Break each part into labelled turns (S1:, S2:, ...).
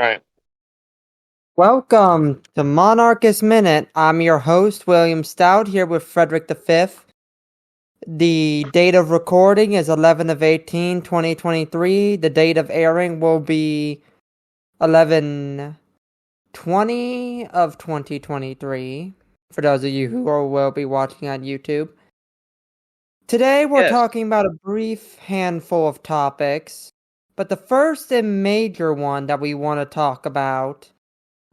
S1: Right.
S2: Welcome to Monarchist Minute. I'm your host, William Stout, here with Frederick V. The date of recording is 11 of 18, 2023. The date of airing will be 11/20 of 2023, for those of you who will be watching on YouTube. Today we're
S1: Yes.
S2: talking about a brief handful of topics, but the first and major one that we want to talk about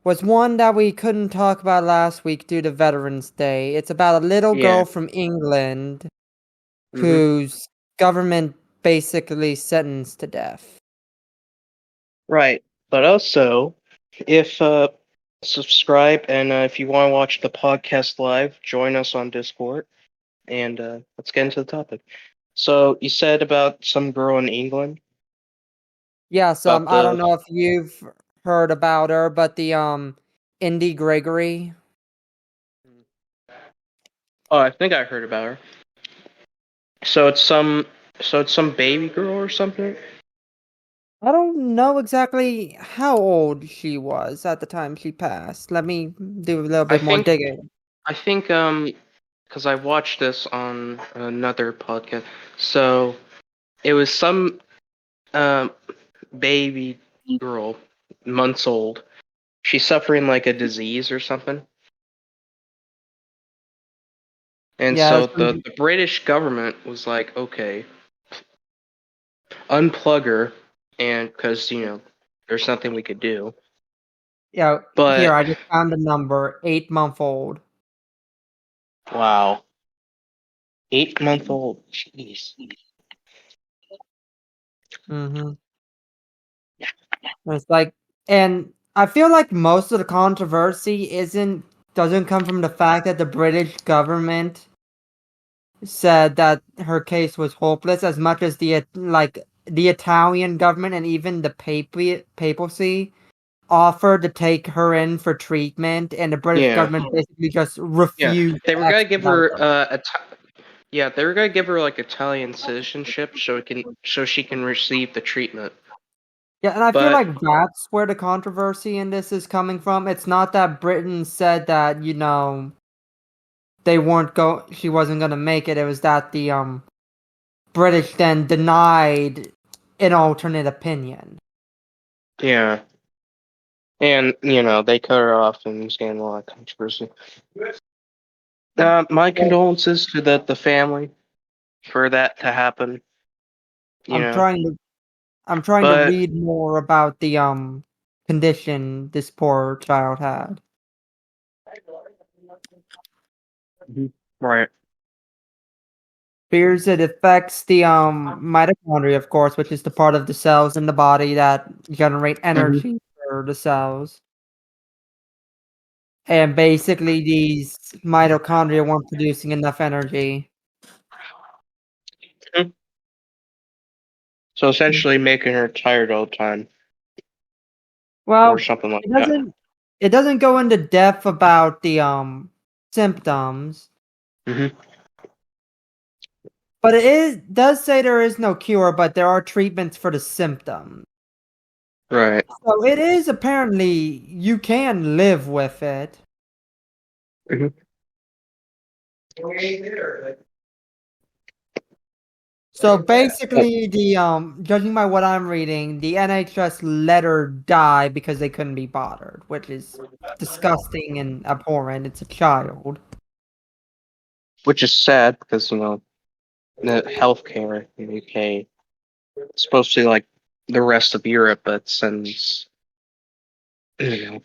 S2: was one that we couldn't talk about last week due to Veterans Day. It's about a little
S1: Yeah.
S2: girl from England
S1: hmm
S2: whose government basically sentenced to death.
S1: Right. But also, if subscribe and if you want to watch the podcast live, join us on Discord and let's get into the topic. So you said about some girl in England
S2: Yeah, so
S1: about
S2: I don't
S1: the.
S2: know if you've heard about her, but the Indy Gregory.
S1: Oh, I think I heard about her. So it's some. So it's some baby girl or something.
S2: I don't know exactly how old she was at the time she passed. Let me do a little
S1: I
S2: bit more
S1: think.
S2: digging.
S1: I think because I watched this on another podcast. So it was some um baby girl, months old. She's suffering like a disease or something. And
S2: Yeah,
S1: so the British government was like, okay, unplug her, and because, there's nothing we could do.
S2: yeah, here,
S1: But,
S2: I just found the number, 8-month old.
S1: wow, 8-month old. Jeez.
S2: Mm-hmm. It's like, and I feel like most of the controversy doesn't come from the fact that the British government said that her case was hopeless, as much as the Italian government and even the papacy offered to take her in for treatment, and the British
S1: Yeah.
S2: government basically just
S1: Yeah.
S2: refused
S1: They
S2: to
S1: were gonna give
S2: extradite
S1: her
S2: her.
S1: yeah, they were gonna give her like Italian citizenship so she can receive the treatment.
S2: Yeah, and I feel
S1: But
S2: like that's where the controversy in this is coming from. It's not that Britain said that, she wasn't gonna make it. It was that the British then denied an alternate opinion.
S1: yeah. And they cut her off and was getting a lot of controversy. My condolences to the family for that to happen. You
S2: I'm
S1: know,
S2: trying to I'm trying to
S1: but
S2: read more about the condition this poor child had.
S1: right.
S2: Fears it affects the mitochondria, of course, which is the part of the cells in the body that generate
S1: hmm
S2: energy for the cells. And basically these mitochondria weren't producing enough energy.
S1: So essentially, making her tired all the time, or
S2: Well,
S1: something like
S2: it
S1: that.
S2: doesn't go into depth about the symptoms,
S1: hmm
S2: but does say there is no cure, but there are treatments for the symptoms.
S1: Right.
S2: So it is apparently you can live with it.
S1: hmm
S2: So basically, the judging by what I'm reading, the NHS let her die because they couldn't be bothered, which is disgusting and abhorrent. It's a child.
S1: Which is sad because the healthcare in the UK is supposed to be like the rest of Europe, but since you know,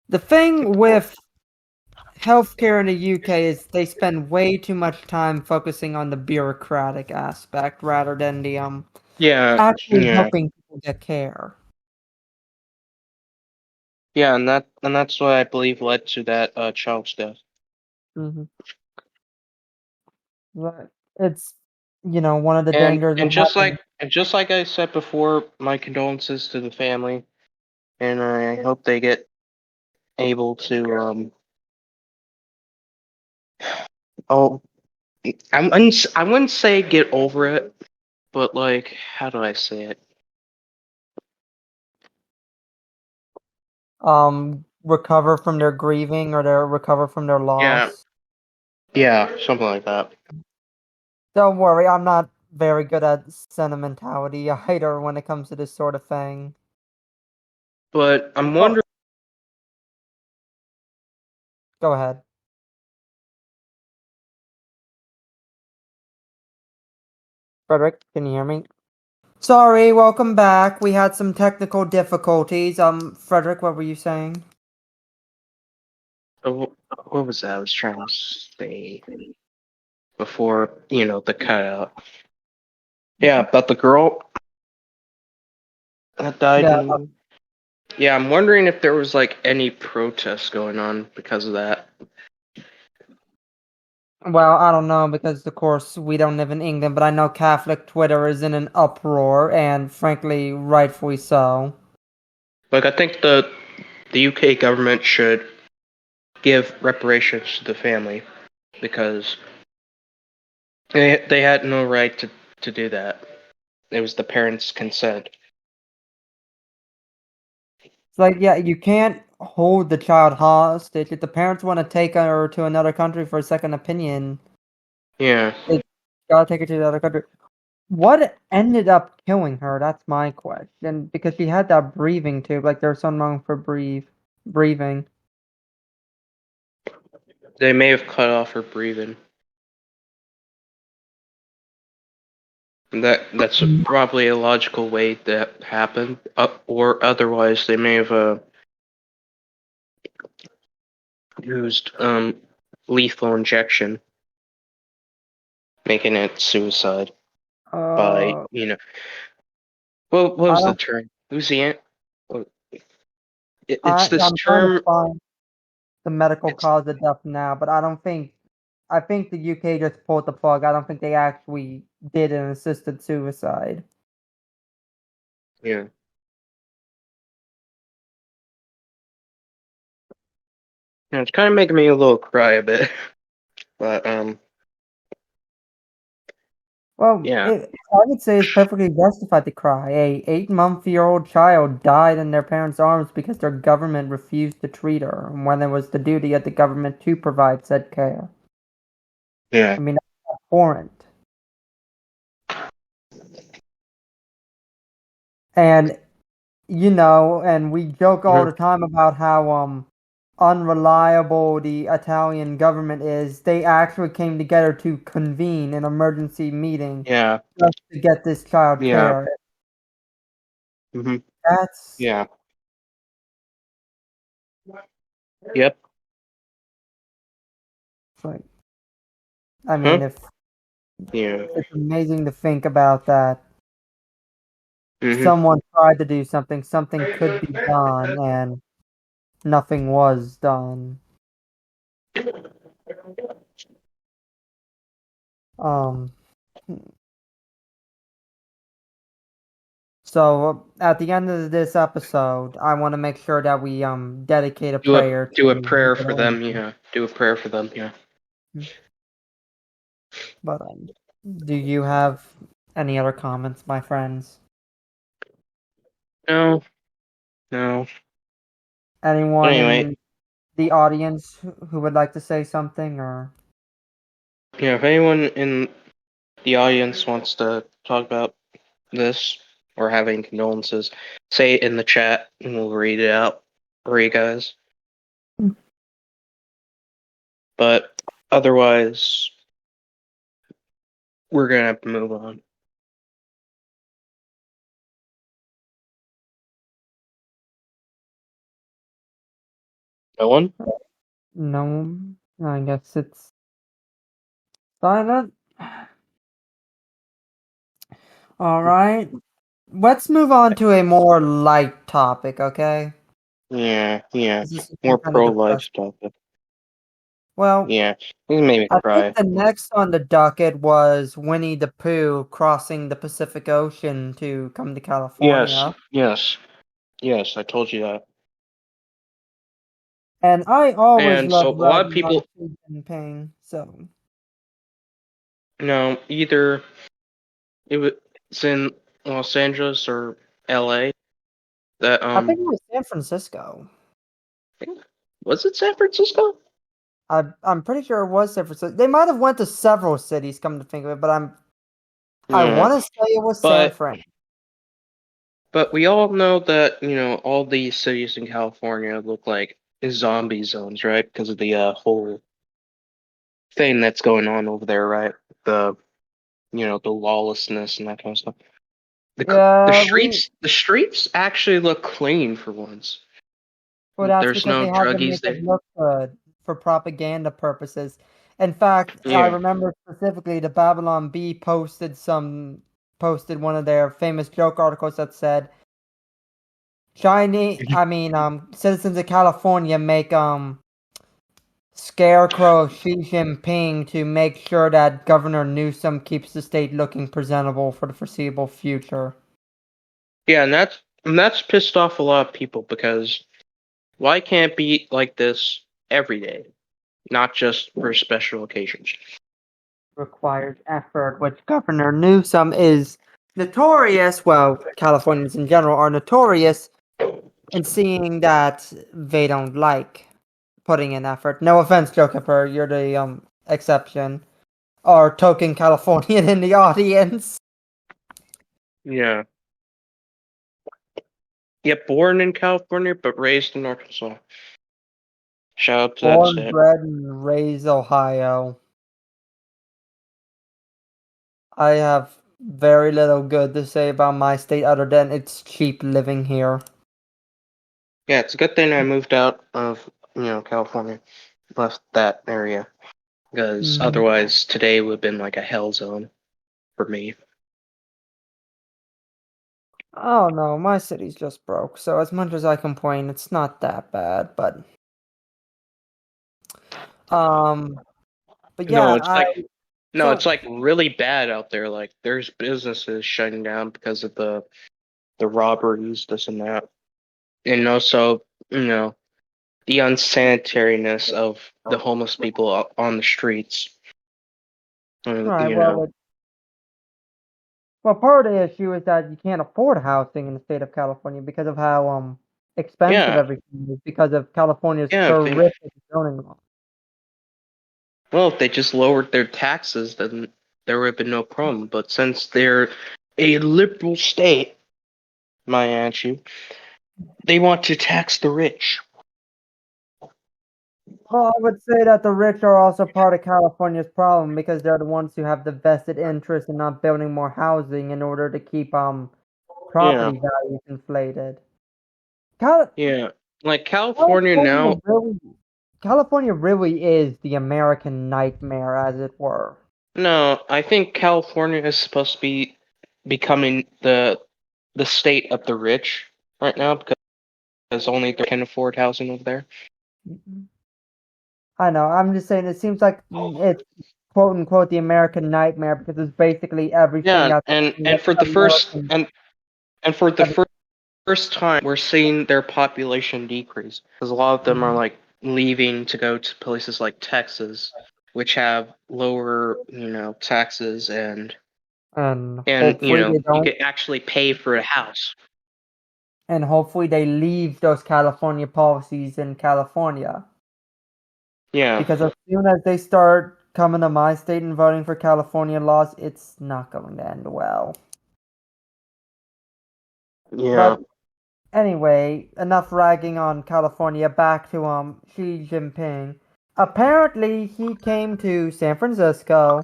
S2: The thing with healthcare in the UK is they spend way too much time focusing on the bureaucratic aspect rather than the
S1: yeah,
S2: actually
S1: yeah,
S2: helping people get care.
S1: yeah, and that's what I believe led to that child's death.
S2: Hmm. But it's one of the
S1: And
S2: dangers of
S1: and just
S2: having.
S1: like and just like I said before, my condolences to the family, and I hope they get able to oh I wouldn't say get over it, but like how do I say it?
S2: recover from their grieving or their recover from their
S1: Yeah,
S2: loss.
S1: yeah, something like that.
S2: Don't worry, I'm not very good at sentimentality either when it comes to this sort of thing.
S1: But I'm
S2: Oh,
S1: wondering.
S2: go ahead. Frederick, can you hear me? Sorry, welcome back. We had some technical difficulties. Frederick, what were you saying?
S1: What was that I was trying to say before, the cutout? Yeah, about the girl that died
S2: Yeah,
S1: in. Yeah, I'm wondering if there was like any protests going on because of that.
S2: well, I don't know because, of course, we don't live in England, but I know Catholic Twitter is in an uproar, and frankly, rightfully so.
S1: Like, I think the UK government should give reparations to the family because they had no right to do that. It was the parents' consent.
S2: It's like, yeah, you can't hold the child hostage. If the parents want to take her to another country for a second opinion,
S1: Yeah.
S2: they gotta take her to the other country. What ended up killing her? That's my question. Because she had that breathing tube, like there's something wrong for breathing.
S1: They may have cut off her breathing. That's probably a logical way that happened, or otherwise they may have used lethal injection, making it suicide by
S2: Uh,
S1: what
S2: I
S1: was the
S2: don't.
S1: term? Who's the ant? Well, it's this
S2: I'm trying to
S1: term.
S2: find the medical
S1: It's
S2: cause of death now, but I don't think. I think the UK just pulled the plug. I don't think they actually did an assisted suicide.
S1: yeah. It's kind of making me a little cry a bit, but
S2: Well,
S1: yeah,
S2: I would say it's perfectly justified to cry. A 8-month-old child died in their parents' arms because their government refused to treat her, when it was the duty of the government to provide said care.
S1: yeah.
S2: I mean, that's abhorrent. And and we joke all
S1: Mhm.
S2: the time about how unreliable the Italian government is. They actually came together to convene an emergency meeting
S1: Yeah,
S2: just to get this child
S1: yeah,
S2: care.
S1: hmm
S2: That's
S1: yeah, yep,
S2: like, I
S1: huh,
S2: mean, if
S1: yeah,
S2: it's amazing to think about that
S1: hmm
S2: someone tried to do something, something could be done, and nothing was done. Um, so at the end of this episode, I want to make sure that we dedicate a
S1: Do a
S2: prayer
S1: do a
S2: to
S1: prayer for
S2: little
S1: them.
S2: Winnie.
S1: Yeah, do a prayer for them. Yeah.
S2: But do you have any other comments, my friends?
S1: No, no. But
S2: Anyone
S1: anyway,
S2: in the audience who would like to say something, or
S1: if anyone in the audience wants to talk about this or have any condolences, say it in the chat and we'll read it out for you guys. But otherwise, we're gonna have to move on. No one?
S2: no? I guess it's silent. All right. Let's move on to a more light topic, okay?
S1: Yeah, yeah.
S2: This is
S1: More
S2: kind of
S1: pro-life
S2: depressing.
S1: stuff.
S2: Well,
S1: Yeah, it made me
S2: I think
S1: cry.
S2: the next on the docket was Winnie the Pooh crossing the Pacific Ocean to come to
S1: Yes,
S2: California.
S1: yes, yes. I told you that.
S2: And I always
S1: And so
S2: loved
S1: a lot of
S2: riding on
S1: people,
S2: Xi Jinping, so
S1: either it was in Los Angeles or L.A. that
S2: I think it was San Francisco.
S1: Was it San Francisco?
S2: I'm pretty sure it was San Francisco. They might have went to several cities, come to think of it, but I
S1: Yeah,
S2: want to say it was San
S1: but
S2: Fran.
S1: but we all know that all these cities in California look like zombie zones, right? Because of the whole thing that's going on over there, right? The the lawlessness and that kind of stuff. The
S2: Yeah,
S1: streets actually look clean for once.
S2: well, that's
S1: There's
S2: because
S1: no
S2: they had to make
S1: druggies
S2: it
S1: there.
S2: look good for propaganda purposes. In fact, I
S1: Yeah.
S2: remember specifically the Babylon Bee posted one of their famous joke articles that said citizens of California make Scarecrow Xi Jinping to make sure that Governor Newsom keeps the state looking presentable for the foreseeable future.
S1: Yeah, and that's pissed off a lot of people because why can't it be like this every day, not just for special occasions?
S2: Requires effort, which Governor Newsom is notorious, well, Californians in general are notorious in seeing that they don't like putting in effort. No offense, Joe Kipper, you're the exception. Or token Californian in the audience.
S1: Yeah. Yeah, born in California but raised in Arkansas. Shout out to that
S2: Born,
S1: state.
S2: bred, and raised Ohio. I have very little good to say about my state other than it's cheap living here.
S1: Yeah, it's a good thing I moved out of, California, left that area, because
S2: Mhm.
S1: otherwise today would have been like a hell zone for me.
S2: Oh no, my city's just broke, so as much as I complain, it's not that bad, um but
S1: No,
S2: yeah,
S1: it's like no,
S2: so
S1: it's like really bad out there. Like there's businesses shutting down because of the robberies, this and that, and also the unsanitariness of the homeless people on the streets.
S2: alright,
S1: You know,
S2: well part of the issue is that you can't afford housing in the state of California because of how expensive
S1: yeah,
S2: everything is because of California's
S1: yeah.
S2: horrific zoning law.
S1: If they just lowered their taxes, then there would have been no problem. But since they're a liberal state, my you, they want to tax the rich.
S2: Well, I would say that the rich are also part of California's problem because they're the ones who have the vested interest in not building more housing in order to keep
S1: Yeah,
S2: property values inflated. Cal-
S1: yeah. Like California
S2: California
S1: now.
S2: really California really is the American nightmare, as it were.
S1: No, I think California is supposed to be becoming the state of the rich right now because only they can afford housing over there.
S2: Mhm. I know. I'm just saying it seems like it's quote unquote the American nightmare because it's basically everything
S1: Yeah,
S2: that's
S1: and for the first
S2: American.
S1: and for the first time, we're seeing their population decrease because a lot of them are like leaving to go to places like Texas, which have lower, taxes
S2: And
S1: and
S2: hopefully they
S1: you
S2: don't.
S1: can actually pay for a house.
S2: And hopefully they leave those California policies in California.
S1: Yeah,
S2: Because as soon as they start coming to my state and voting for California laws, it's not going to end well.
S1: yeah,
S2: But anyway, enough ragging on California. Back to Xi Jinping. Apparently, he came to San Francisco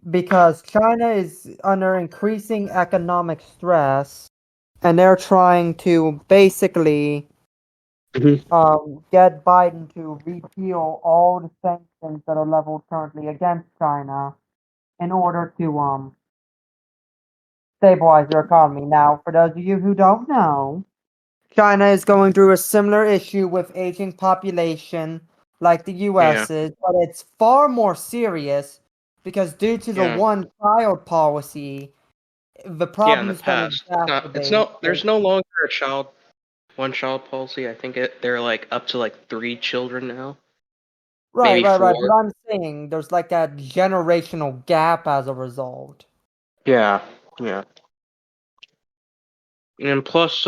S2: because China is under increasing economic stress, and they're trying to basically
S1: Mhm.
S2: get Biden to repeal all the sanctions that are leveled currently against China in order to stabilize their economy. Now, for those of you who don't know, China is going through a similar issue with aging population like the
S1: yeah,
S2: US is, but it's far more serious because due to the
S1: yeah,
S2: one child policy, the
S1: yeah. In the
S2: problem's been
S1: past, it's not. It's
S2: exacerbated.
S1: no. There's no longer a one child policy. I think they're like up to like 3 children now, maybe
S2: Right. But
S1: 4.
S2: I'm saying there's like a generational gap as a result.
S1: Yeah, yeah. And plus,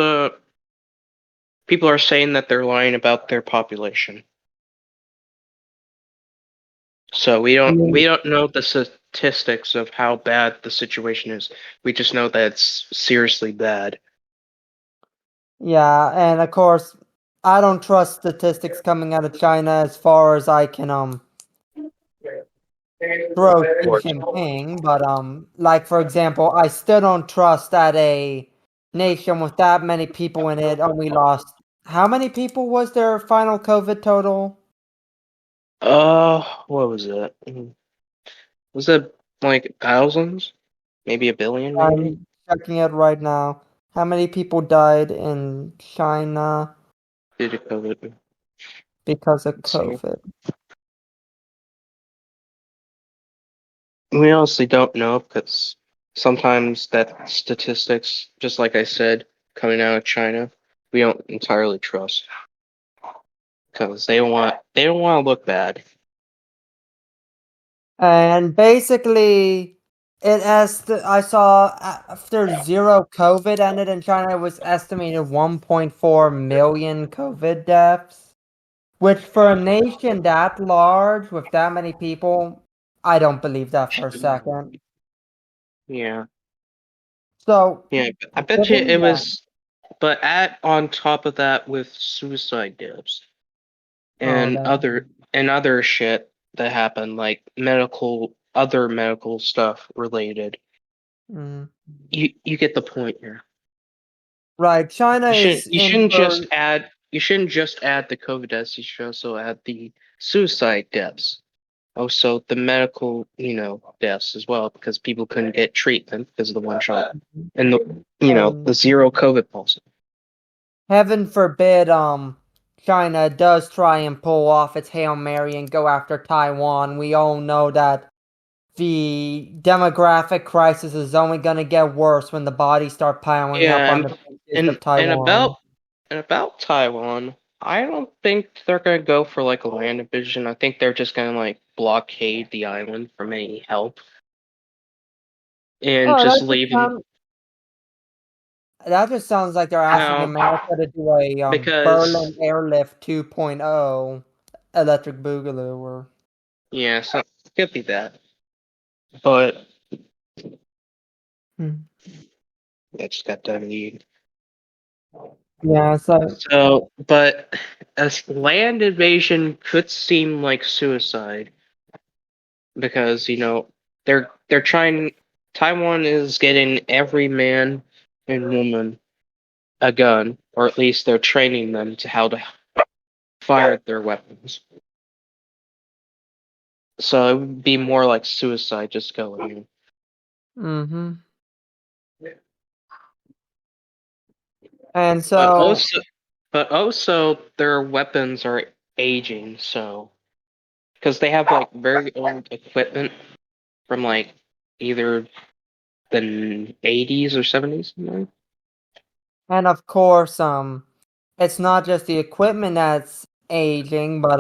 S1: people are saying that they're lying about their population. So we
S2: I
S1: don't
S2: mean,
S1: we don't know the statistics of how bad the situation is. We just know that it's seriously bad.
S2: yeah, and of course, I don't trust statistics coming out of China as far as I can throw
S1: Of
S2: Xi
S1: course.
S2: Jinping, but like for example, I still don't trust that a nation with that many people in it only lost. How many people was their final COVID total?
S1: What was it? Was it like thousands? Maybe a billion, maybe?
S2: I'm checking it right now. How many people died in China
S1: Due to COVID.
S2: because of
S1: Let's see.
S2: COVID?
S1: We honestly don't know because sometimes that statistics, just like I said, coming out of China, we don't entirely trust because they don't want to look bad.
S2: And basically, I saw after zero COVID ended in China, it was estimated 1.4 million COVID deaths, which for a nation that large with that many people, I don't believe that for a second.
S1: Yeah,
S2: So,
S1: yeah. I bet you it
S2: given that,
S1: was, but at on top of that with suicide deaths
S2: oh,
S1: and
S2: that,
S1: other shit that happened, like other medical stuff related.
S2: mm,
S1: You get the point here.
S2: right, China
S1: You shouldn't
S2: is
S1: you
S2: in
S1: shouldn't
S2: for
S1: just add you shouldn't just add the COVID deaths, you should also add the suicide deaths. Also the medical, deaths as well, because people couldn't get treatment because of the one shot. And the
S2: and
S1: zero COVID policy.
S2: heaven forbid, China does try and pull off its Hail Mary and go after Taiwan. We all know that the demographic crisis is only going to get worse when the bodies start piling up
S1: Yeah,
S2: on the beaches of
S1: and
S2: Taiwan.
S1: about Taiwan, I don't think they're gonna go for like a land division. I think they're just gonna like blockade the island from any help and
S2: Oh,
S1: just leave them.
S2: that just sounds like they're asking
S1: No,
S2: America to do a
S1: because
S2: Berlin Airlift 2.0 electric boogaloo or
S1: yeah, so it could be that. But
S2: Hmm.
S1: I just got done eating.
S2: Yeah, so
S1: So, but a land invasion could seem like suicide because they're trying. Taiwan is getting every man and woman a gun, or at least they're training them to how to fire their weapons. So it would be more like suicide just going in.
S2: hmm and
S1: But
S2: so
S1: also, but also their weapons are aging, so because they have like very old equipment from like either the 80s or 70s.
S2: and of course it's not just the equipment that's aging, but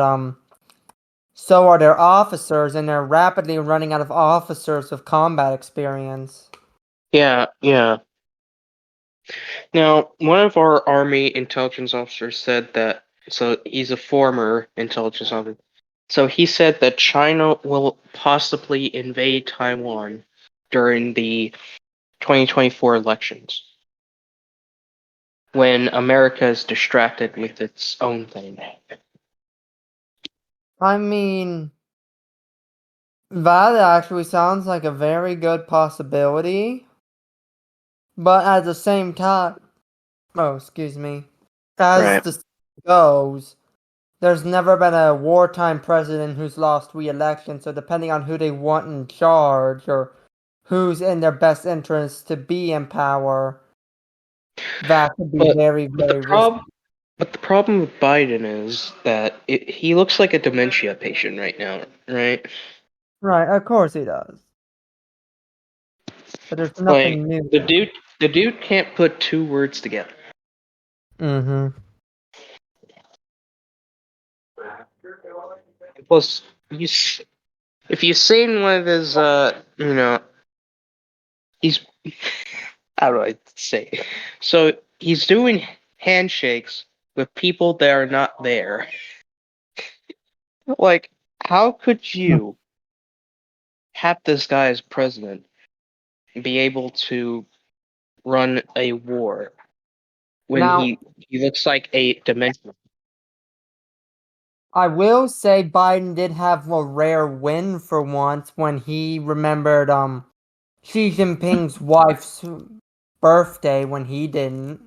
S2: so are their officers, and they're rapidly running out of officers with combat experience.
S1: Yeah, yeah. Now, one of our army intelligence officers said that, so he's a former intelligence officer. So he said that China will possibly invade Taiwan during the 2024 elections when America is distracted with its own thing.
S2: I mean, that actually sounds like a very good possibility, but at the same time, oh, excuse me, as
S1: Right.
S2: the goes, there's never been a wartime president who's lost re-election, so depending on who they want in charge or who's in their best interest to be in power, that could be
S1: But
S2: very,
S1: but the
S2: very risky.
S1: problem but the problem with Biden is that he looks like a dementia patient right now, right?
S2: Right, of course he does. But there's
S1: Like
S2: nothing new.
S1: the dude can't put two words together.
S2: Mm-hmm.
S1: Plus, if you've seen one of his, he's how do I say? So he's doing handshakes with people that are not there. Like, how could you have this guy as president and be able to run a war when
S2: Now,
S1: he looks like a dementia?
S2: I will say Biden did have a rare win for once when he remembered Xi Jinping's wife's birthday when he didn't.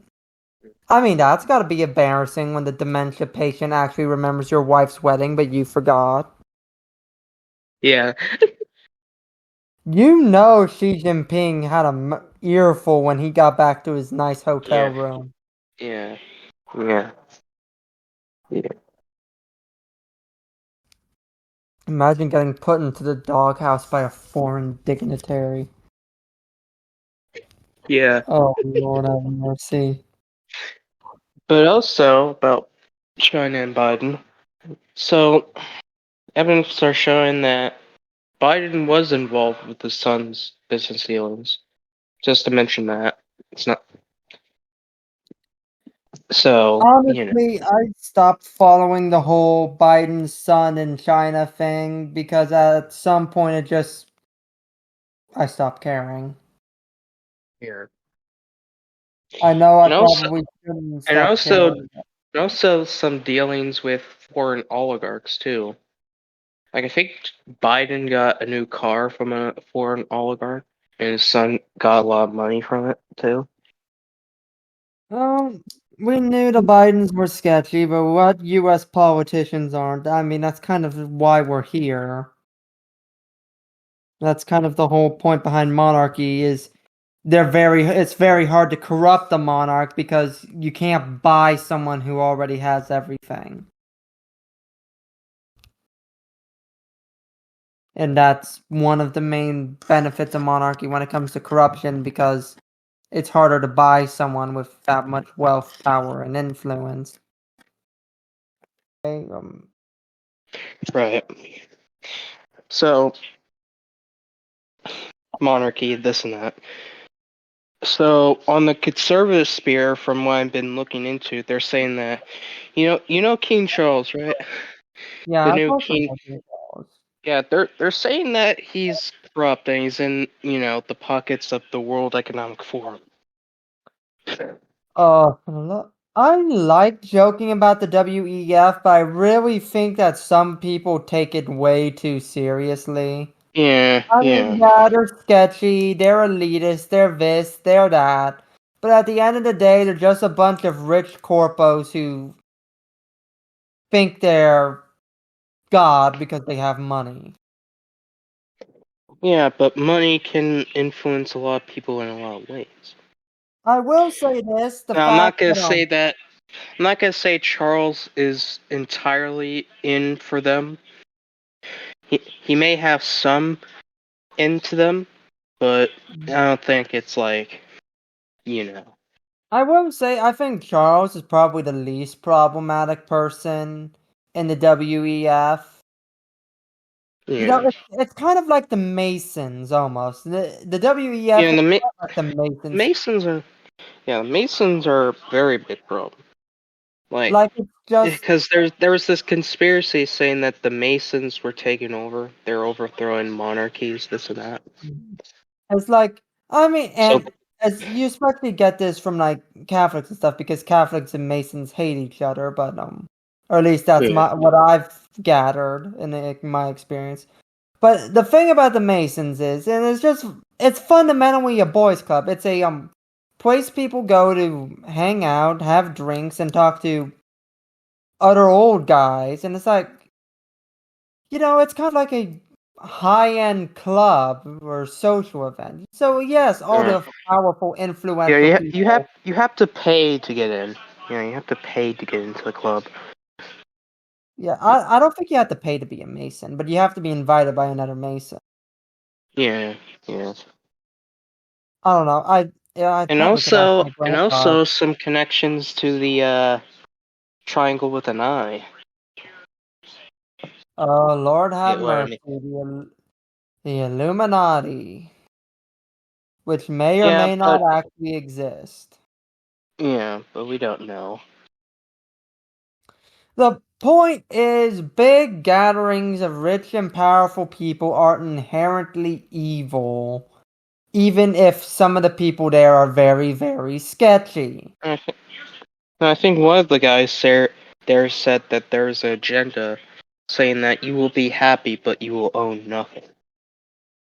S2: I mean, that's got to be embarrassing when the dementia patient actually remembers your wife's wedding, but you forgot.
S1: Yeah,
S2: You know Xi Jinping had a earful when he got back to his nice hotel
S1: yeah,
S2: room.
S1: yeah, yeah, yeah.
S2: Imagine getting put into the doghouse by a foreign dignitary.
S1: Yeah.
S2: Oh, Lord have mercy.
S1: But also about China and Biden. So evidence are showing that Biden was involved with his son's business dealings. Just to mention that it's not. So
S2: Honestly, I stopped following the whole Biden's son in China thing because at some point I stopped caring.
S1: here
S2: I know I
S1: and also
S2: probably shouldn't
S1: and
S2: stop
S1: also
S2: caring.
S1: and also some dealings with foreign oligarchs too. Like I think Biden got a new car from a foreign oligarch, and his son got a lot of money from it too.
S2: Um, we knew the Bidens were sketchy, but what US politicians aren't? I mean, that's kind of why we're here. That's kind of the whole point behind monarchy is it's very hard to corrupt the monarch because you can't buy someone who already has everything. And that's one of the main benefits of monarchy when it comes to corruption because it's harder to buy someone with that much wealth, power, and influence. Okay,
S1: Right. So monarchy, this and that. So on the conservative sphere, from what I've been looking into, they're saying that you know King Charles, right? The
S2: yeah, of
S1: new
S2: course I'm
S1: king.
S2: talking about.
S1: Yeah, they're saying that he's corrupt and he's in the pockets of the World Economic Forum.
S2: I like joking about the WEF, but I really think that some people take it way too seriously.
S1: Yeah,
S2: I
S1: yeah,
S2: mean, yeah, they're sketchy, they're elitist, they're this, they're that. But at the end of the day, they're just a bunch of rich corpos who think they're God because they have money.
S1: yeah. But money can influence a lot of people in a lot of ways.
S2: I will say this, the
S1: Now, I'm
S2: fact
S1: not gonna
S2: that
S1: say that. I'm not gonna say Charles is entirely in for them. He may have some into them, but I don't think it's like you know.
S2: I will say I think Charles is probably the least problematic person in the WEF. You know,
S1: Yeah,
S2: it's kind of like the Masons almost. The WEF
S1: yeah.
S2: is
S1: And
S2: kind of like the Masons.
S1: Masons are the Masons are a very big problem. Like,
S2: Like it's just
S1: because there was this conspiracy saying that the Masons were taking over. They're overthrowing monarchies, this and that.
S2: it's like I mean,
S1: So
S2: and as you especially get this from like Catholics and stuff because Catholics and Masons hate each other, but or at least that's
S1: yeah,
S2: what I've gathered in my experience. But the thing about the Masons is, and it's fundamentally a boys' club. It's a place people go to hang out, have drinks, and talk to other old guys, and it's like it's kind of like a high-end club or social event. So yes, all
S1: yeah,
S2: the powerful,
S1: yeah.
S2: influential people.
S1: You have to pay to get in. Yeah, you have to pay to get into the club.
S2: Yeah, I don't think you have to pay to be a Mason, but you have to be invited by another Mason.
S1: Yeah, yeah.
S2: I don't know. I probably could ask my
S1: And
S2: grandpa.
S1: also some connections to the triangle with an eye.
S2: Oh, Lord have
S1: Get what I
S2: mercy.
S1: mean?
S2: The Illuminati, which may or
S1: Yeah,
S2: may not
S1: but
S2: actually exist.
S1: yeah, but we don't know.
S2: The point is, big gatherings of rich and powerful people are inherently evil, even if some of the people there are very, very sketchy.
S1: I th- I think one of the guys there said that there's an agenda saying that you will be happy, but you will own nothing.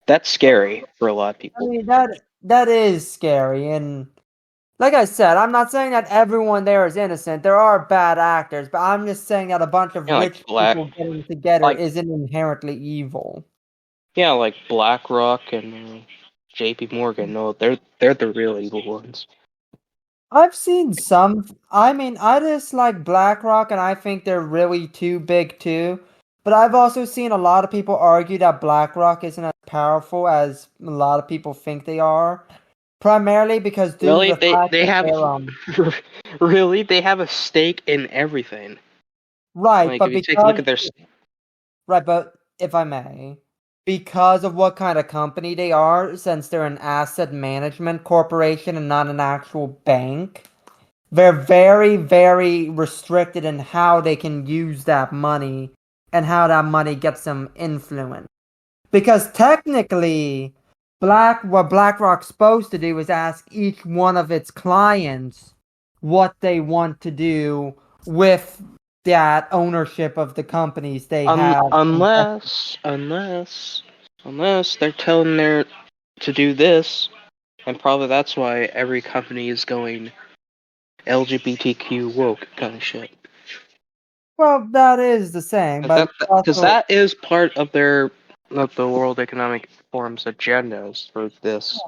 S1: That's scary for a lot of
S2: I
S1: people.
S2: mean, that is scary, and like I said, I'm not saying that everyone there is innocent. There are bad actors, but I'm just saying that a bunch of
S1: Yeah, like
S2: rich people getting together
S1: like
S2: isn't inherently evil.
S1: yeah, like BlackRock and J.P. Morgan. No, they're the real evil ones.
S2: I've seen some. I mean, I just like BlackRock, and I think they're really too big too. But I've also seen a lot of people argue that BlackRock isn't as powerful as a lot of people think they are, primarily because due to
S1: Really,
S2: the fact
S1: they
S2: that
S1: have
S2: they're
S1: really they have a stake in everything.
S2: right,
S1: Like if
S2: but
S1: you take a look
S2: because
S1: at their
S2: right, but if I may, because of what kind of company they are, since they're an asset management corporation and not an actual bank, they're very, very restricted in how they can use that money and how that money gets them influence. Because technically, what BlackRock's supposed to do is ask each one of its clients what they want to do with that ownership of the companies they have.
S1: unless they're telling their to do this, and probably that's why every company is going LGBTQ woke kind of shit.
S2: Well, that is the same, but
S1: Because
S2: also
S1: that is part of their of the World Economic Forum's agendas for this.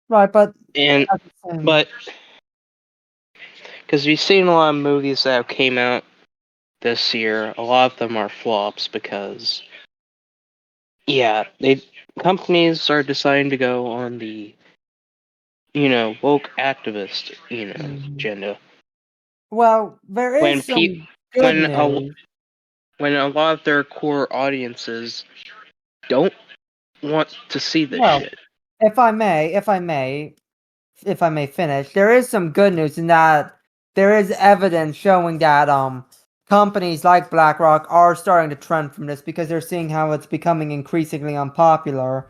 S2: right, but
S1: And
S2: at the same,
S1: but because we've seen a lot of movies that came out this year, a lot of them are flops because yeah, they companies are deciding to go on the woke activist
S2: mhm.
S1: agenda
S2: Well, there
S1: when
S2: is
S1: pe
S2: some good
S1: when a
S2: news.
S1: when a lot of their core audiences don't want to see this
S2: Well,
S1: shit.
S2: if I may finish, there is some good news in that there is evidence showing that companies like BlackRock are starting to trend from this because they're seeing how it's becoming increasingly unpopular.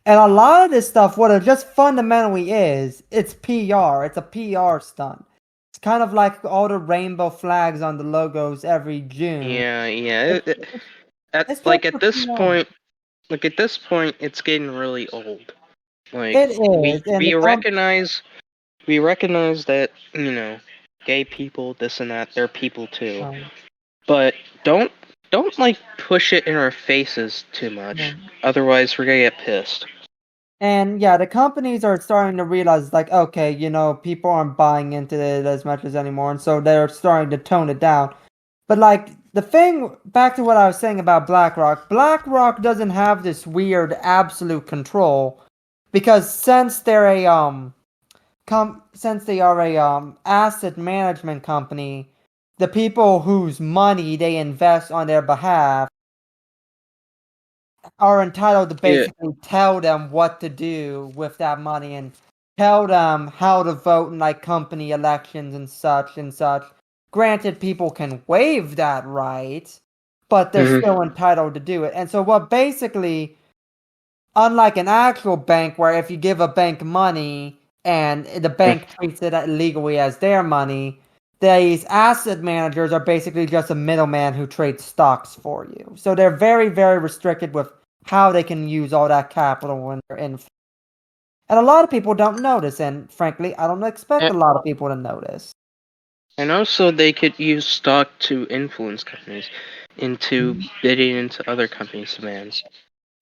S2: And a lot of this stuff, what it just fundamentally is, it's PR. It's a PR stunt. It's kind of like all the rainbow flags on the logos every June.
S1: Yeah, yeah.
S2: It's,
S1: At
S2: it's just
S1: like at
S2: for
S1: this
S2: PR.
S1: point, it's getting really old. Like
S2: It is, and the
S1: we recognize that gay people, this and that, they're people too.
S2: company.
S1: But don't don't like push it in our faces too much. Otherwise, we're gonna get pissed.
S2: And yeah, the companies are starting to realize, like, okay, people aren't buying into it as much as anymore, and so they're starting to tone it down. But like the thing, back to what I was saying about BlackRock, BlackRock doesn't have this weird absolute control because since they are a asset management company, the people whose money they invest on their behalf are entitled to
S1: Yeah.
S2: basically tell them what to do with that money and tell them how to vote in like company elections and such and such. Granted, people can waive that right, but they're
S1: hmm
S2: still entitled to do it. And so, what basically, unlike an actual bank where if you give a bank money and the bank treats it legally as their money, these asset managers are basically just a middleman who trades stocks for you. So they're very, very restricted with how they can use all that capital when they're in. And a lot of people don't notice, and frankly, I don't expect a lot of people to notice.
S1: And also, they could use stock to influence companies into bidding into other companies' demands.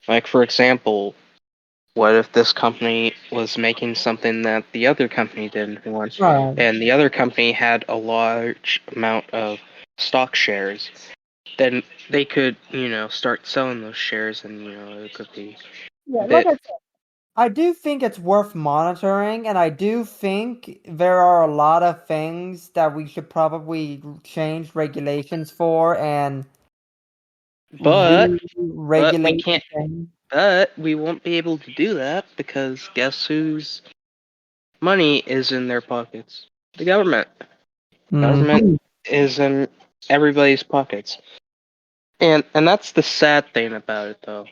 S1: Like, for example, what if this company was making something that the other company didn't want,
S2: Right.
S1: and the other company had a large amount of stock shares? Then they could, start selling those shares, and it could be a
S2: Yeah, like
S1: bit.
S2: I do think it's worth monitoring, and I do think there are a lot of things that we should probably change regulations for and
S1: But we
S2: re-regulate the
S1: can't.
S2: thing.
S1: But we won't be able to do that because guess whose money is in their pockets? The government. Government
S2: Mhm.
S1: is in everybody's pockets. And that's the sad thing about it, though,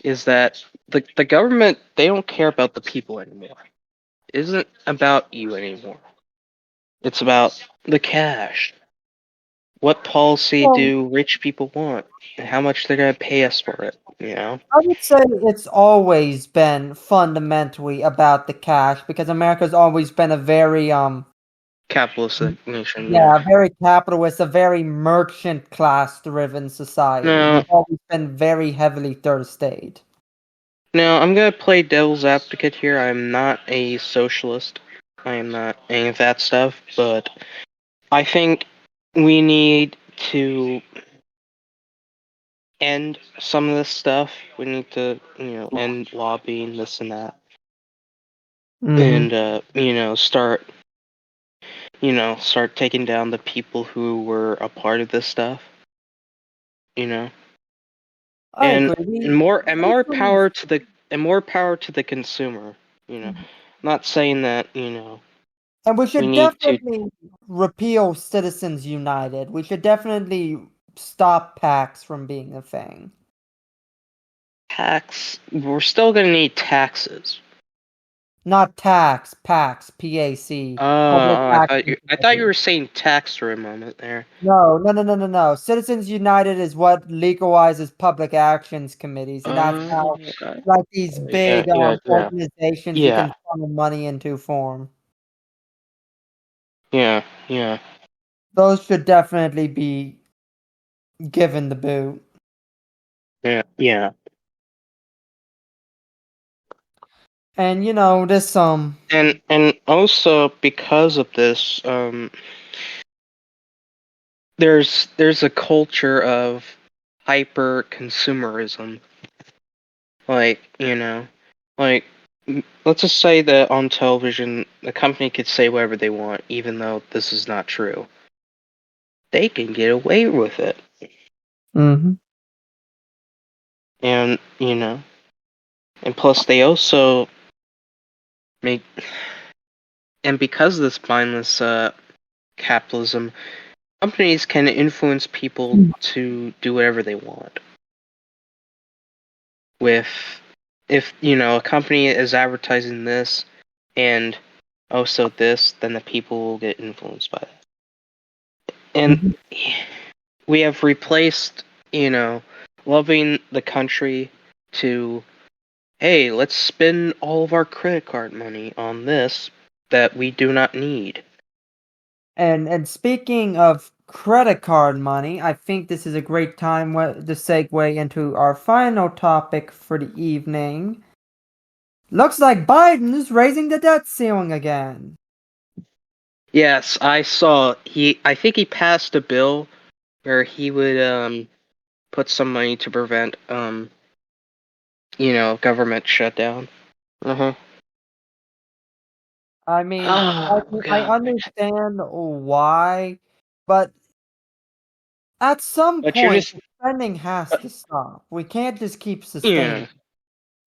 S1: is that the government, they don't care about the people anymore. It isn't about you anymore. It's about the cash. What policy
S2: Well,
S1: do rich people want, and how much they're gonna pay us for it? You know,
S2: I would say it's always been fundamentally about the cash because America's always been a very
S1: capitalistic nation. Yeah.
S2: yeah, very capitalist, a very merchant class driven society.
S1: Now,
S2: We've always been very heavily third state.
S1: now I'm gonna play devil's advocate here. I'm not a socialist. I am not any of that stuff, but I think we need to end some of this stuff. We need to, end lobbying this and that,
S2: Mm-hmm.
S1: and start taking down the people who were a part of this stuff. You know,
S2: I
S1: and
S2: agree.
S1: more power to the consumer. You know, not saying that
S2: And we
S1: we
S2: should
S1: need to
S2: definitely repeal Citizens United. We should definitely stop PACs from being a thing.
S1: tax. We're still gonna need taxes.
S2: Not tax, PACs, PAC, Public Action
S1: I thought you
S2: Committee.
S1: were saying tax for a moment there.
S2: No. Citizens United is what legalizes public actions committees, and that's how,
S1: Okay.
S2: like, these
S1: Yeah,
S2: big
S1: yeah, yeah,
S2: organizations you
S1: yeah,
S2: can funnel money into form.
S1: yeah, yeah.
S2: Those should definitely be given the boot.
S1: Yeah, yeah.
S2: And this
S1: And also because of this, there's a culture of hyper consumerism. Like, like let's just say that on television, the company could say whatever they want, even though this is not true. They can get away with it.
S2: Mhm.
S1: And, and plus they also make, and because of this mindless capitalism, companies can influence people to do whatever they want. With, if, a company is advertising this and also this, then the people will get influenced by it. And
S2: Mhm.
S1: we have replaced, loving the country to, hey, let's spend all of our credit card money on this that we do not need.
S2: And speaking of credit card money, I think this is a great time to segue into our final topic for the evening. Looks like Biden's raising the debt ceiling again.
S1: Yes, I saw I think he passed a bill where he would put some money to prevent government shutdown. Uh-huh.
S2: I mean,
S1: Oh
S2: I
S1: god.
S2: understand why, but at some
S1: But you're
S2: point,
S1: just
S2: the spending has
S1: uh,
S2: to stop. We can't just keep sustaining.
S1: yeah.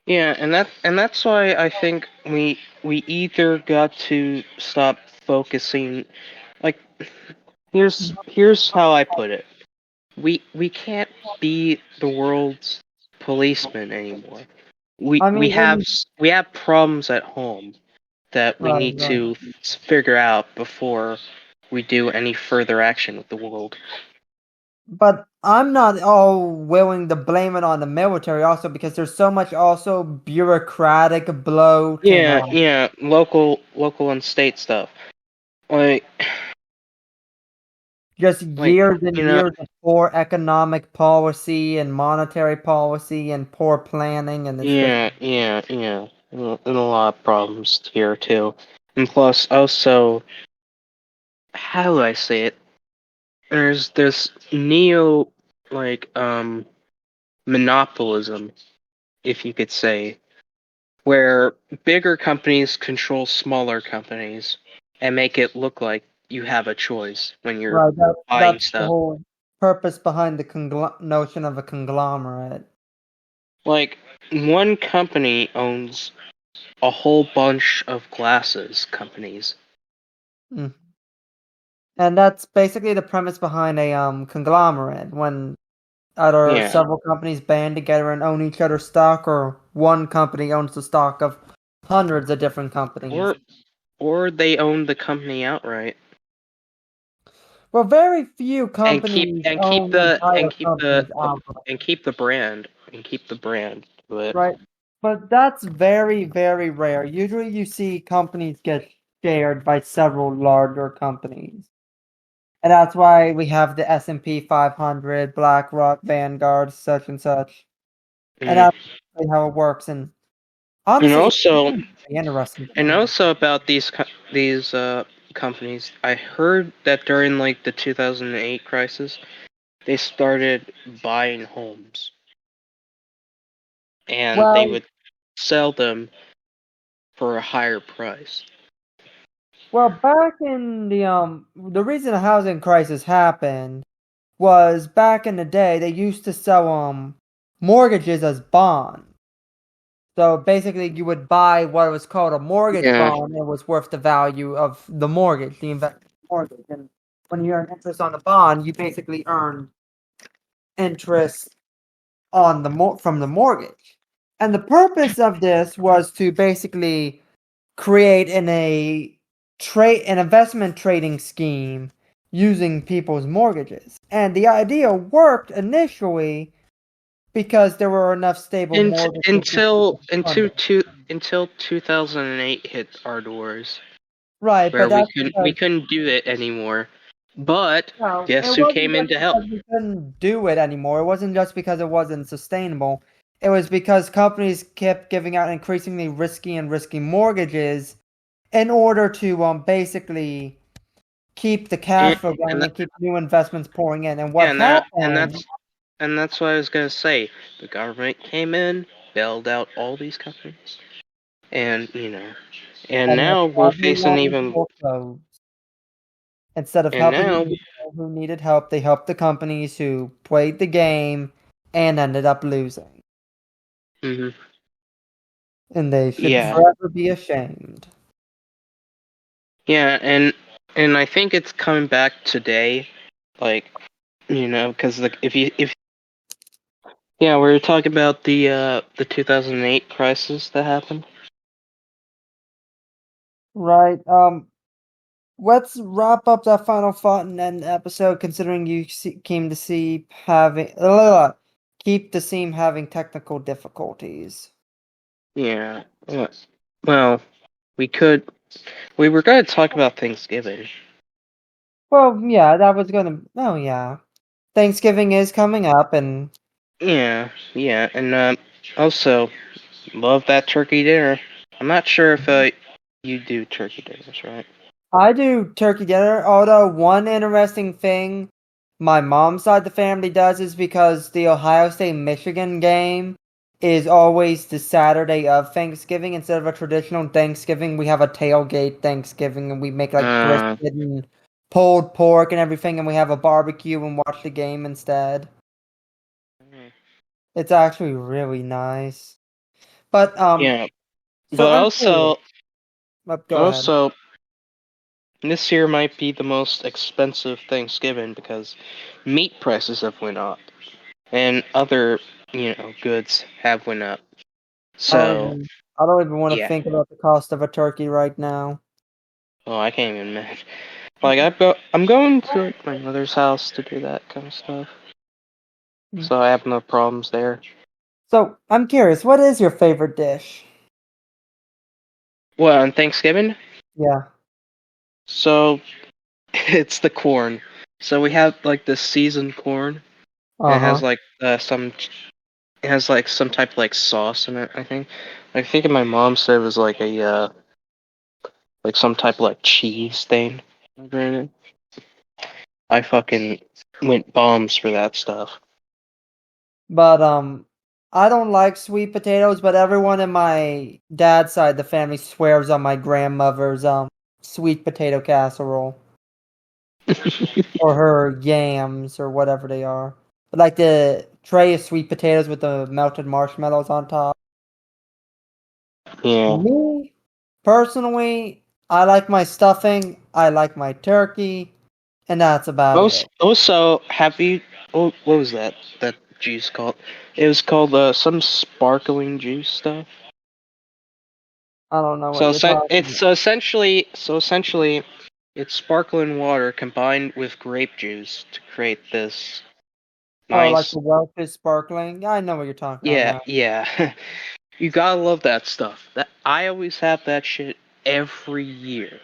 S1: Yeah, and that's why I think we either got to stop focusing, like, here's how I put it. We can't be the world's policeman anymore.
S2: I
S1: We
S2: mean,
S1: have we have problems at home that we
S2: right,
S1: need
S2: right.
S1: to figure out before we do any further action with the world.
S2: But I'm not all willing to blame it on the military also because there's so much also bureaucratic bloat and
S1: Yeah, yeah, local and state stuff. Like
S2: just
S1: like
S2: years and
S1: you know,
S2: years of poor economic policy and monetary policy and poor planning, and it's just
S1: yeah. And a lot of problems here too. And plus also, how do I say it? There's this neo, like, monopolism, if you could say, where bigger companies control smaller companies and make it look like you have a choice when you're
S2: right.
S1: buying
S2: That's the
S1: stuff.
S2: whole purpose behind the notion of a conglomerate.
S1: Like, one company owns a whole bunch of glasses companies.
S2: Mm. And that's basically the premise behind a conglomerate when either
S1: Yeah.
S2: several companies band together and own each other's stock, or one company owns the stock of hundreds of different companies.
S1: Or they own the company outright
S2: Well, very few
S1: and keep
S2: companies
S1: and keep
S2: own
S1: the
S2: entire
S1: and keep
S2: companies outright,
S1: and keep the brand and keep the brand to it.
S2: right? But that's very, very rare. Usually you see companies get shared by several larger companies. And that's why we have the S&P 500, BlackRock, Vanguard, such and such. And
S1: Mm.
S2: that's really how it works. And
S1: And
S2: honestly, it's
S1: also
S2: really interesting to
S1: and
S2: me.
S1: also about these companies, I heard that during like the 2008 crisis, they started buying homes and they
S2: Well,
S1: would sell them for a higher price.
S2: well, back in the reason the housing crisis happened was back in the day they used to sell mortgages as bonds. So basically, you would buy what was called a mortgage
S1: Yeah.
S2: bond. It was worth the value of the mortgage, the investment mortgage. And when you earn interest on the bond, you basically earn interest on from the mortgage. And the purpose of this was to basically create an investment trading scheme using people's mortgages. And the idea worked initially because there were enough stable mortgages for people to fund it.
S1: Until 2008 hit our doors,
S2: Right, but
S1: where we
S2: that's
S1: couldn't
S2: because
S1: do it anymore. But
S2: no, it
S1: guess who
S2: wasn't
S1: came in
S2: just
S1: to help?
S2: because we couldn't do it anymore. It wasn't just because it wasn't sustainable. It was because companies kept giving out increasingly risky mortgages in order to basically keep the cash
S1: And,
S2: flow
S1: and
S2: going
S1: that,
S2: and keep new investments pouring in. And what
S1: yeah,
S2: happened?
S1: and that's what I was gonna say. The government came in, bailed out all these companies, and and
S2: And
S1: now we're facing
S2: everyone
S1: even.
S2: foreclosed. Instead of
S1: And
S2: helping the
S1: now,
S2: people who needed help, they helped the companies who played the game and ended up losing.
S1: mhm,
S2: And they should
S1: yeah,
S2: forever be ashamed.
S1: yeah, and I think it's coming back today, like because like if yeah, we were talking about the 2008 crisis that happened.
S2: Right. Let's wrap up that final thought and end the episode. Considering came to see having keep the seam having technical difficulties.
S1: Yeah. Well, we could. We were going to talk about Thanksgiving.
S2: Well, yeah, that was gonna. Oh, yeah. Thanksgiving is coming up, and
S1: Yeah, yeah, and also love that turkey dinner. I'm not sure if you do turkey dinners, right?
S2: I do turkey dinner. Although one interesting thing my mom's side of the family does is because the Ohio State Michigan game is always the Saturday of Thanksgiving. Instead of a traditional Thanksgiving, we have a tailgate Thanksgiving, and we make like brisket
S1: Uh,
S2: and pulled pork and everything, and we have a barbecue and watch the game instead. It's actually really nice. But
S1: yeah,
S2: so
S1: but
S2: I'm curious. Go ahead.
S1: also this year might be the most expensive Thanksgiving because meat prices have went up and other goods have went up. So
S2: I don't even want to
S1: yeah,
S2: think about the cost of a turkey right now.
S1: well I can't even imagine. Like I'm going to like, my mother's house to do that kind of stuff, so I have no problems there.
S2: So I'm curious, what is your favorite dish?
S1: Well, on Thanksgiving,
S2: Yeah.
S1: so it's the corn. So we have like the seasoned corn, and it has
S2: Uh-huh.
S1: like it has like some type of like sauce in it. I think my mom said it was like a like some type of like cheese thing. In it. I fucking went bombs for that stuff.
S2: But I don't like sweet potatoes, but everyone in my dad's side of the family swears on my grandmother's sweet potato casserole or her yams or whatever they are. But like the tray of sweet potatoes with the melted marshmallows on top.
S1: Yeah.
S2: Me personally, I like my stuffing, I like my turkey. and that's about it.
S1: Also, have you? What was that? That juice called? It was called some sparkling juice stuff.
S2: I don't know what you're talking
S1: It's
S2: about.
S1: essentially it's sparkling water combined with grape juice to create this
S2: Oh, like
S1: nice.
S2: the Welch is sparkling? Yeah, I know what you're talking about
S1: Yeah,
S2: now.
S1: yeah. You gotta love that stuff. That I always have that shit every year.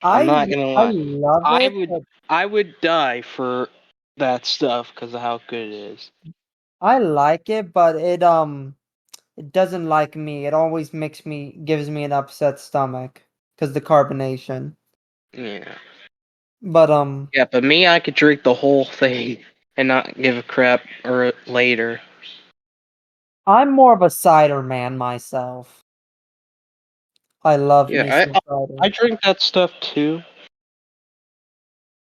S1: I'm not gonna
S2: I
S1: lie.
S2: love
S1: I
S2: it,
S1: would
S2: but
S1: I would die for that stuff because of how good it is.
S2: I like it, but it doesn't like me. It always gives me an upset stomach because the carbonation.
S1: Yeah.
S2: But
S1: Yeah, but me, I could drink the whole thing and not give a crap or later.
S2: I'm more of a cider man myself. I love me
S1: Yeah,
S2: some cider.
S1: I drink that stuff too,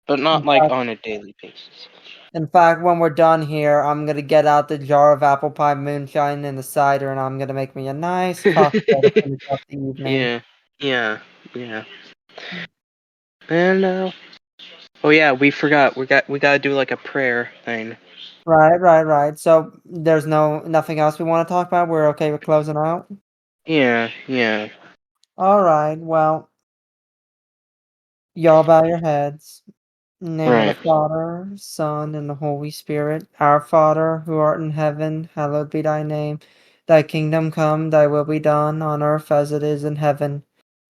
S1: but
S2: In
S1: not like
S2: fact,
S1: on a daily basis.
S2: when we're done here, I'm gonna get out the jar of apple pie moonshine and the cider, and I'm gonna make me a nice cocktail to finish off the evening.
S1: Yeah, yeah, yeah. And oh yeah, we forgot. We gotta do like a prayer thing.
S2: Right, right, right. So there's nothing else we want to talk about. We're okay with closing out.
S1: Yeah, yeah.
S2: All right. Well, y'all bow your heads. In the name of the
S1: Right.
S2: Father, Son, and the Holy Spirit. Our Father, who art in heaven, hallowed be thy name. Thy kingdom come, thy will be done, on earth as it is in heaven.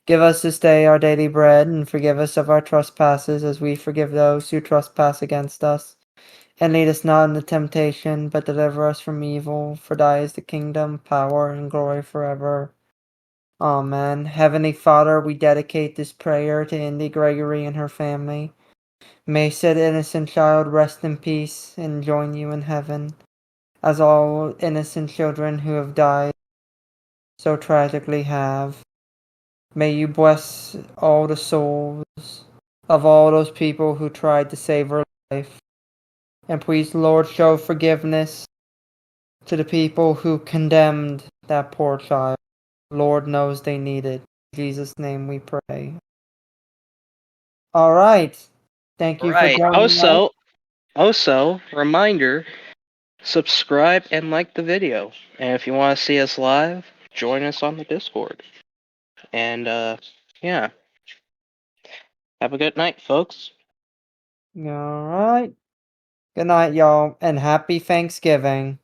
S2: Give us this day our daily bread, and forgive us of our trespasses, as we forgive those who trespass against us. And lead us not into temptation, but deliver us from evil. For thy is the kingdom, power, and glory forever. Amen. Heavenly Father, we dedicate this prayer to Indy Gregory and her family. May said innocent child rest in peace and join you in heaven, as all innocent children who have died so tragically have. May you bless all the souls of all those people who tried to save her life. And please, Lord, show forgiveness to the people who condemned that poor child. Lord knows they need it. In Jesus' name we pray. All right. Thank you for
S1: Right.
S2: joining us.
S1: Reminder: subscribe and like the video. And if you want to see us live, join us on the Discord. And yeah, have a good night, folks.
S2: All right. Good night, y'all, and happy Thanksgiving.